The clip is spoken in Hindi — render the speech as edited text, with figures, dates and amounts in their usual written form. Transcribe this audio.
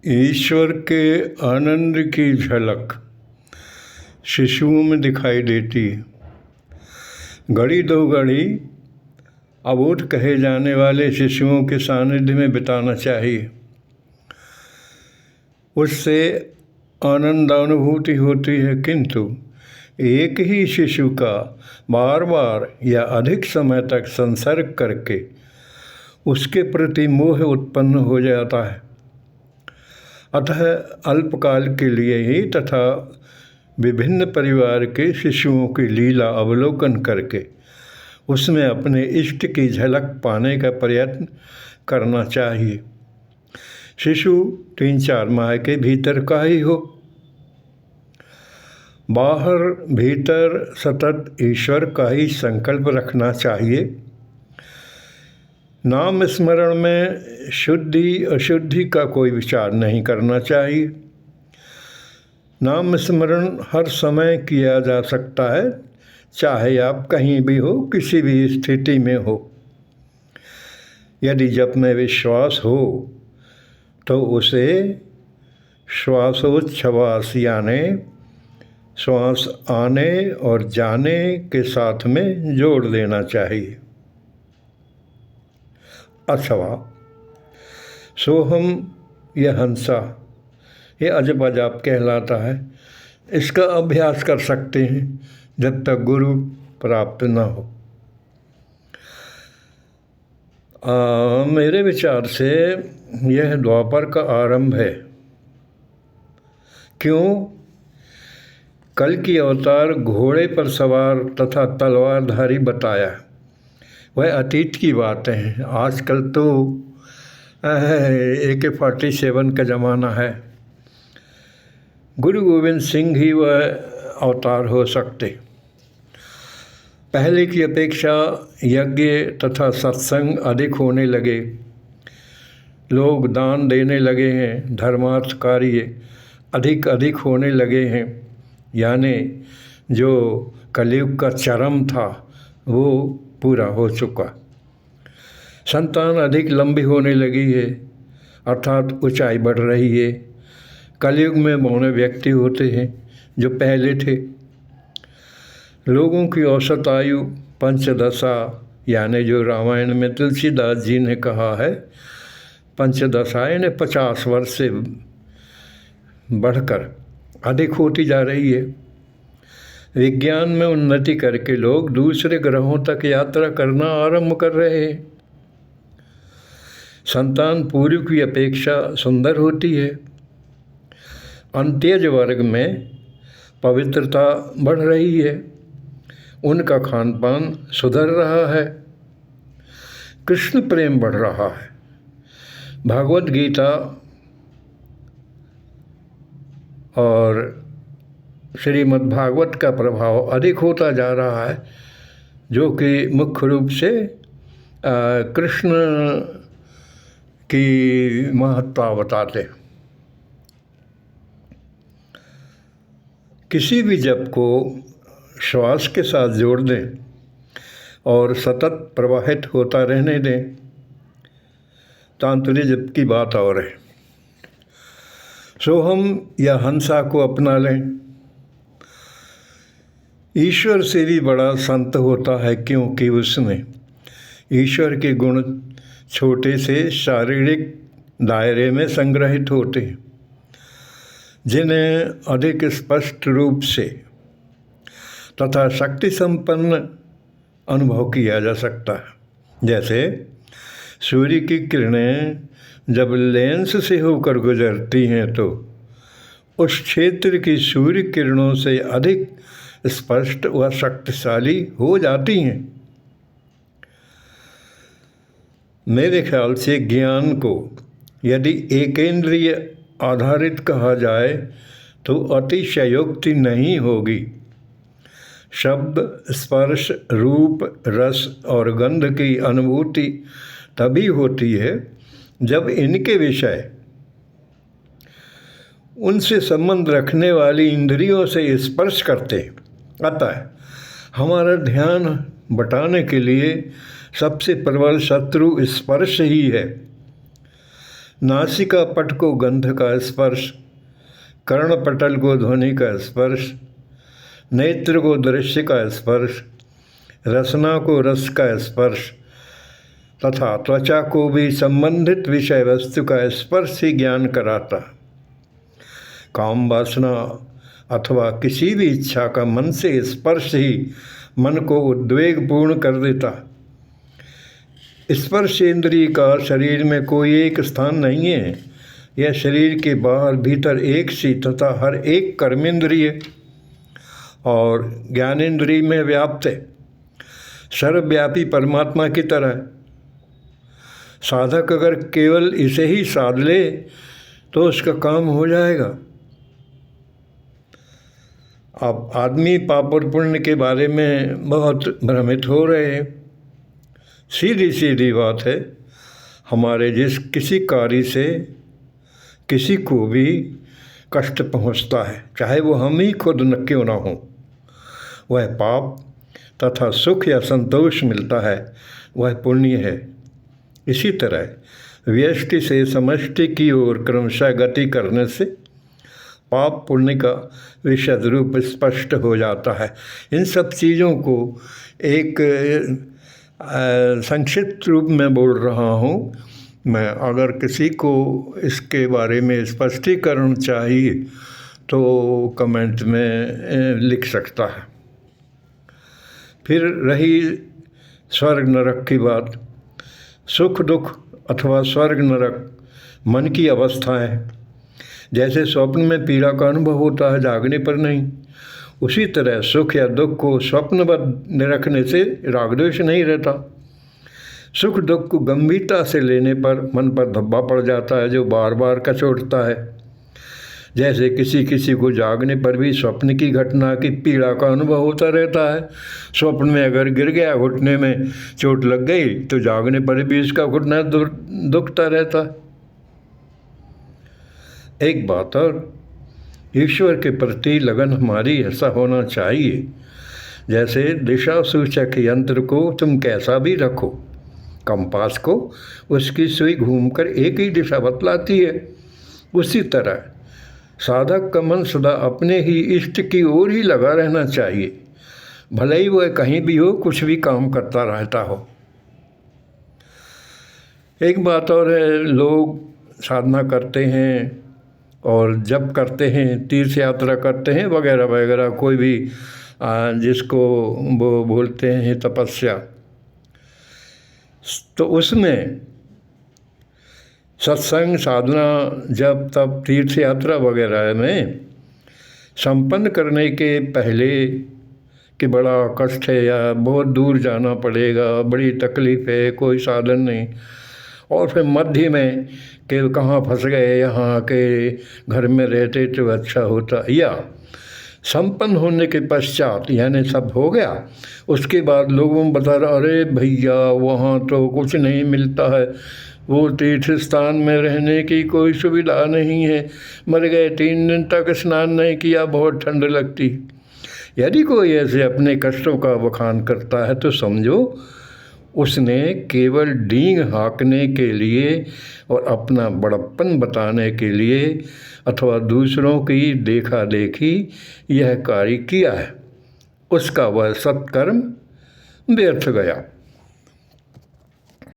ईश्वर के आनंद की झलक शिशुओं में दिखाई देती है। घड़ी दो घड़ी अबोध कहे जाने वाले शिशुओं के सानिध्य में बिताना चाहिए। उससे आनंदानुभूति होती है, किंतु एक ही शिशु का बार बार या अधिक समय तक संसर्ग करके उसके प्रति मोह उत्पन्न हो जाता है। अतः अल्पकाल के लिए ही तथा विभिन्न परिवार के शिशुओं की लीला अवलोकन करके उसमें अपने इष्ट की झलक पाने का प्रयत्न करना चाहिए। शिशु 3-4 माह के भीतर का ही हो, बाहर भीतर सतत ईश्वर का ही संकल्प रखना चाहिए। नाम स्मरण में शुद्धि अशुद्धि का कोई विचार नहीं करना चाहिए। नाम स्मरण हर समय किया जा सकता है, चाहे आप कहीं भी हो, किसी भी स्थिति में हो। यदि जप में विश्वास हो तो उसे श्वासोच्छ्वास यानी श्वास आने और जाने के साथ में जोड़ देना चाहिए। अथवा सोहम यह हंसा ये अजब अजाप कहलाता है। इसका अभ्यास कर सकते हैं जब तक गुरु प्राप्त न हो। मेरे विचार से यह द्वापर का आरंभ है। क्यों? कल की अवतार घोड़े पर सवार तथा तलवारधारी बताया, वह अतीत की बातें हैं। आजकल तो AK-47 का ज़माना है। गुरु गोविंद सिंह ही वह अवतार हो सकते। पहले की अपेक्षा यज्ञ तथा सत्संग अधिक होने लगे, लोग दान देने लगे हैं, धर्मार्थ कार्य अधिक होने लगे हैं। यानी जो कलयुग का चरम था वो पूरा हो चुका। संतान अधिक लंबी होने लगी है, अर्थात ऊंचाई बढ़ रही है। कलयुग में मौन व्यक्ति होते हैं जो पहले थे। लोगों की औसत आयु पंचदशा, यानी जो रामायण में तुलसीदास जी ने कहा है, पंचदशा यानी 50 वर्ष से बढ़कर अधिक होती जा रही है। विज्ञान में उन्नति करके लोग दूसरे ग्रहों तक यात्रा करना आरंभ कर रहे हैं। संतान पूर्व की अपेक्षा सुंदर होती है। अंत्यज वर्ग में पवित्रता बढ़ रही है, उनका खान पान सुधर रहा है, कृष्ण प्रेम बढ़ रहा है। भागवत गीता और श्रीमद् भागवत का प्रभाव अधिक होता जा रहा है, जो कि मुख्य रूप से कृष्ण की महत्ता बताते हैं। किसी भी जप को श्वास के साथ जोड़ दें और सतत प्रवाहित होता रहने दें। तांत्रिक जप की बात और है। सोहम या हंसा को अपना लें। ईश्वर से भी बड़ा संत होता है, क्योंकि उसमें ईश्वर के गुण छोटे से शारीरिक दायरे में संग्रहित होते हैं, जिन्हें अधिक स्पष्ट रूप से तथा शक्ति संपन्न अनुभव किया जा सकता है। जैसे सूर्य की किरणें जब लेंस से होकर गुजरती हैं तो उस क्षेत्र की सूर्य किरणों से अधिक स्पष्ट व शक्तिशाली हो जाती हैं। मेरे ख्याल से ज्ञान को यदि एकेंद्रिय आधारित कहा जाए तो अतिशयोक्ति नहीं होगी। शब्द, स्पर्श, रूप, रस और गंध की अनुभूति तभी होती है जब इनके विषय उनसे संबंध रखने वाली इंद्रियों से स्पर्श करते। अतः हमारा ध्यान बटाने के लिए सबसे प्रबल शत्रु स्पर्श ही है। नासिका पट को गंध का स्पर्श, कर्णपटल को ध्वनि का स्पर्श, नेत्र को दृश्य का स्पर्श, रसना को रस का स्पर्श तथा त्वचा को भी संबंधित विषय वस्तु का स्पर्श ही ज्ञान कराता। काम वासना अथवा किसी भी इच्छा का मन से स्पर्श ही मन को उद्वेगपूर्ण कर देता। स्पर्श इंद्रिय का शरीर में कोई एक स्थान नहीं है। यह शरीर के बाहर भीतर एक सी तथा हर एक कर्मेंद्रिय और ज्ञानेंद्रिय में व्याप्त है, सर्वव्यापी परमात्मा की तरह। साधक अगर केवल इसे ही साध ले तो उसका काम हो जाएगा। अब आदमी पाप और पुण्य के बारे में बहुत भ्रमित हो रहे हैं। सीधी सीधी बात है, हमारे जिस किसी कार्य से किसी को भी कष्ट पहुंचता है, चाहे वो हम ही खुद न क्यों ना हो, वह पाप तथा सुख या संतोष मिलता है, वह पुण्य है। इसी तरह व्यष्टि से समष्टि की ओर क्रमशः गति करने से पाप पुण्य का विशद रूप स्पष्ट हो जाता है। इन सब चीज़ों को एक संक्षिप्त रूप में बोल रहा हूँ मैं। अगर किसी को इसके बारे में स्पष्टीकरण चाहिए तो कमेंट में लिख सकता है। फिर रही स्वर्ग नरक की बात। सुख दुख अथवा स्वर्ग नरक मन की अवस्था है। जैसे स्वप्न में पीड़ा का अनुभव होता है, जागने पर नहीं, उसी तरह सुख या दुख को स्वप्नवत निरखने से राग द्वेष नहीं रहता। सुख दुख को गंभीरता से लेने पर मन पर धब्बा पड़ जाता है, जो बार बार कचोटता है। जैसे किसी किसी को जागने पर भी स्वप्न की घटना की पीड़ा का अनुभव होता रहता है। स्वप्न में अगर गिर गया, घुटने में चोट लग गई, तो जागने पर भी इसका घुटना दुखता रहता है। एक बात और, ईश्वर के प्रति लगन हमारी ऐसा होना चाहिए जैसे दिशा सूचक यंत्र को तुम कैसा भी रखो, कंपास को उसकी सुई घूमकर एक ही दिशा बतलाती है, उसी तरह साधक का मन सदा अपने ही इष्ट की ओर ही लगा रहना चाहिए, भले ही वह कहीं भी हो, कुछ भी काम करता रहता हो। एक बात और है, लोग साधना करते हैं और जप करते हैं, तीर्थ यात्रा करते हैं वगैरह वगैरह, कोई भी जिसको वो बोलते हैं तपस्या, तो उसमें सत्संग साधना जब तब तीर्थ यात्रा वगैरह में संपन्न करने के पहले कि बड़ा कष्ट है या बहुत दूर जाना पड़ेगा, बड़ी तकलीफ़ है, कोई साधन नहीं, और फिर मध्य में कि कहाँ फंस गए, यहाँ के घर में रहते तो अच्छा होता, या संपन्न होने के पश्चात यानी सब हो गया, उसके बाद लोगों बता रहा, अरे भैया वहाँ तो कुछ नहीं मिलता है, वो तीर्थ स्थान में रहने की कोई सुविधा नहीं है, मर गए, 3 दिन तक स्नान नहीं किया, बहुत ठंड लगती। यदि कोई ऐसे अपने कष्टों का बखान करता है तो समझो उसने केवल डींग हाँकने के लिए और अपना बड़प्पन बताने के लिए अथवा दूसरों की देखा देखी यह कार्य किया है, उसका वह सत्कर्म व्यर्थ गया।